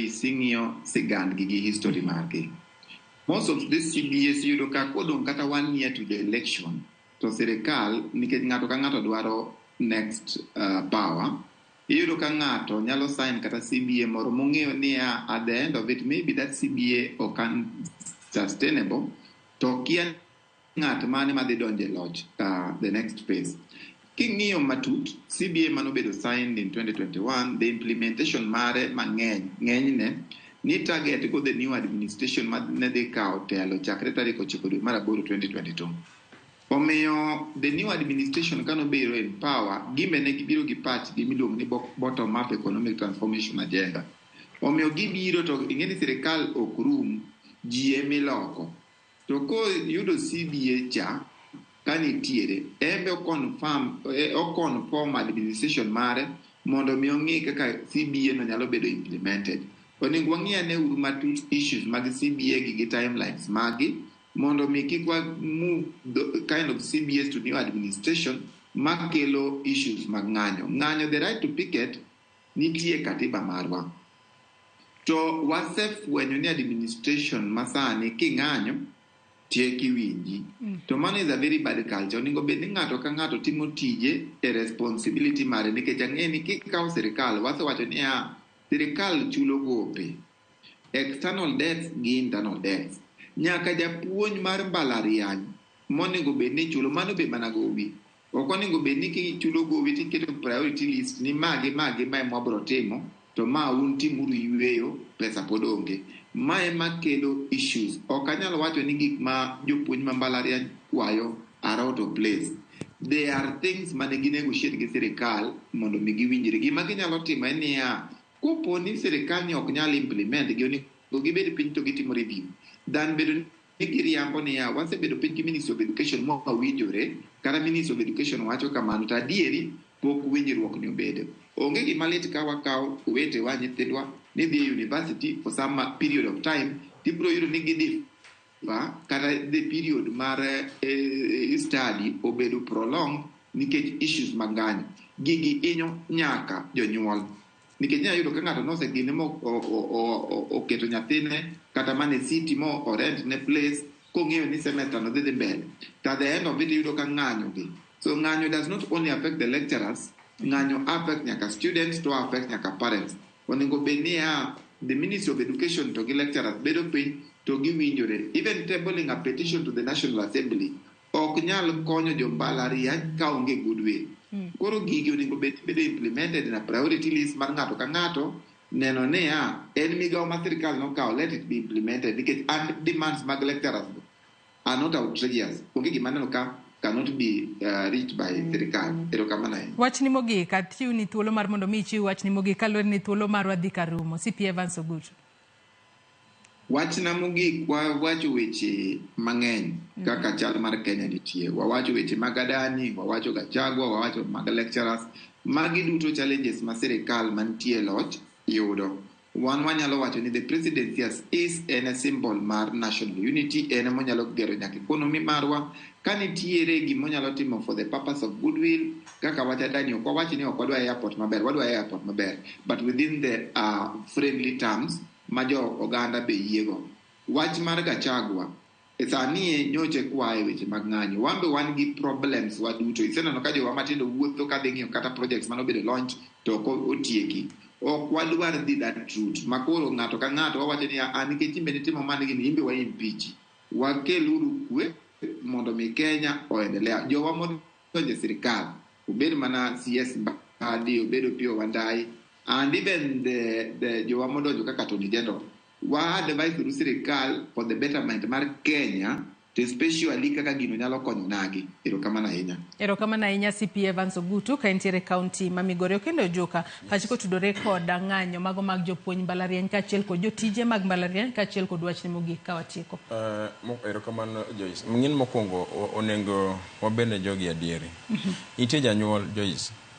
singio sigand gi history margi. Most of this CBS yudo ka kodong kata 1 year to the election to sirikal nikech ng'ato ka ng'ato dwaro next power. Yudo ka ng'ato nyalo sign kata CBA moro mong'eyo ni at the end of it maybe that CBA okan sustainable to kia ng'at mane madhi donje loch the next phase. King'iyo matut CBA manobedo signed in 2021 the implementation mare ng'enyne ni target go the new administration madne dhi kawo telo chakre tarik 9 dwe mar 8 2022. Omiyo the new administration kanobiro in power gimbe ne gibiro gi patch gimiluongo ni bottom up economic transformation agenda. Omiyo gibiro to ing'eni sirikal ok rum ji emiloko to ko yudo CBA cha kanitiere embe okonfirm administration mare mondo mi ong'e kaka CBA no nyalo bedo implemented. Onego wang'e ne uru matut issues mag CBA gi timelines magi mondo mi kik wa move the kind of CBS to new administration makelo issues mag ng'anyo the right to picket nitie katiba marwa to wasefwenyo ni administration masani king'anyo tieki winji to mano is a very bad culture. Onego bed ni ng'ato ka ng'ato timo tije e responsibility mare nikech ang'eni kikawo sirikal wasewacho ni sirikal chulo gope external debts gi internal debts. Nyaka japuonj mar mbalariany monego bed ni chulo mano be mana gowi ok onego bed ni kichulo gowi tiketo priority list ni magi ma mwabro timo to ma un timuru yweyo pesa pod onge. Ma ema kelo issues. Ok anyalo wacho ni gik ma jopuonj ma mbalariany kwayo are out of place. There are things mane gi negotiate gi sirikal mondo mi giwinjre. Gima ginyalo timo en ni kopo ni sirikal ni ok nyal implement gi onego gibed piny to gitimo review. Dan bedo ni giriambo ni wasebedo piny gi Ministry of Education mo winjore kata Ministry of Education wacho kamano to adieri pok winjruok ni obedo. Onge gima lit ka wakawo wete wa nyithindwa ni dhi university for some period of time tibro yudo ni gidhi kata the period mar study obedo prolonged nikech issues magany gigi inyo nyaka jonyuol nikech nya yudo ka ng'ato nosegine mo oketo nyathine kata mane city mo orent ne place kong'eyo ni semester no dhi mbele to at the end of it yudo ka ng'anyo gi. So ng'anyo does not only affect the lecturers, ng'anyo affect nyaka students to affect nyaka parents. Onego bed ni the Ministry of Education to gi lecturers bedo piny to giwinjore. Even tabling a petition to the National Assembly ok nyal konyo jo mbalariany ka onge goodwill. Koro gigi onego bedo implemented na priority list mar ng'ato ka ng'ato neno ne en migawo ma sirikal nokawo, let it be implemented because demands mag lecturers are not outrageous. Onge gima neno ka cannot be reached by sirikal. Erokamano. Wach ni mogik atiu ni thuolo mar mondo mi chiw wach ni mogik kalore ni thuolo mar wadhi karumo. CP Evans Ogutu. Wach na mogik wawacho weche mang'eny kaka chal mar Kenya nitie. Wawacho weche mag Adani, wawacho Gachagua, wawacho mag lecturers. Magi duto challenges ma sirikal mantie loch yudo. Wanyalo wacho ni the presidency is a symbol mar national unity, en monyalo gero nyaka economy marwa kanitiere gimonyalo timo for the purpose of goodwill kaka wacha Adani ok wawacho ni ok wadwa airport maber but within the friendly terms ma jo oganda be yiego. Wach mar Gachagua sani nyoche kwae weche mag ng'anyo wambe wan gi problems waduto. Iseneno ka jowa matindo wuotho ka dhi ng'iyo kata projects manobedo launch to otieki. Ok wadwar dhi that route makoro ng'ato ka ng'ato wawacho ni nikech imbe nitimo mane gini imbe wa impeach wakeluru kwe mondo mi Kenya oendelea. Jowa modonje sirikal obed mana CS Mbadi obedo Pio Wandai and even the jowa modonjo kaka Tony General wa advise through sirikal for the betterment mar Kenya to especially kaka gino nyalo konyo nagi. Erokamano ahinya CP Evans Ogutu ka entiere kaunti ma Migori kendo joka pachiko tudore kod ng'anyo mago mag jopuonj mbalariany kaachiel kod jotije mag mbalariany kaachiel kod wach ni mogik ka watieko. Erokamano Joyce. Mng'in mokwongo onego wabene jogi adieri. Nitie janyuol Joyce